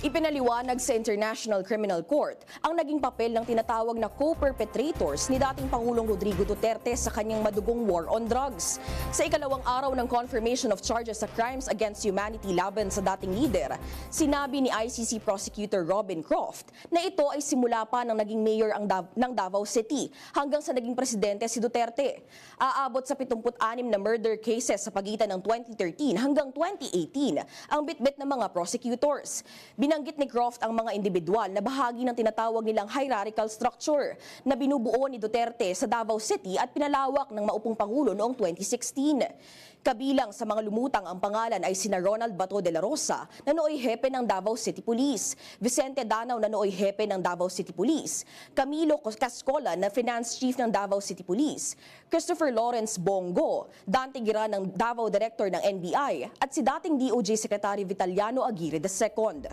Ipinaliwanag sa International Criminal Court ang naging papel ng tinatawag na co-perpetrators ni dating Pangulong Rodrigo Duterte sa kanyang madugong war on drugs. Sa ikalawang araw ng confirmation of charges sa crimes against humanity laban sa dating leader, sinabi ni ICC Prosecutor Robin Croft na ito ay simula pa ng naging mayor ng Davao City hanggang sa naging presidente si Duterte. Aabot sa 76 na murder cases sa pagitan ng 2013 hanggang 2018 ang bitbit ng mga prosecutors. Binanggit ni Croft ang mga individual na bahagi ng tinatawag nilang hierarchical structure na binubuo ni Duterte sa Davao City at pinalawak ng maupong Pangulo noong 2016. Kabilang sa mga lumutang ang pangalan ay sina Ronald Bato de la Rosa na nooy hepe ng Davao City Police, Vicente Danao na nooy hepe ng Davao City Police, Camilo Cascola na Finance Chief ng Davao City Police, Christopher Lawrence Bongo, Dante Giran ng Davao Director ng NBI at si dating DOJ Secretary Vitaliano Aguirre II.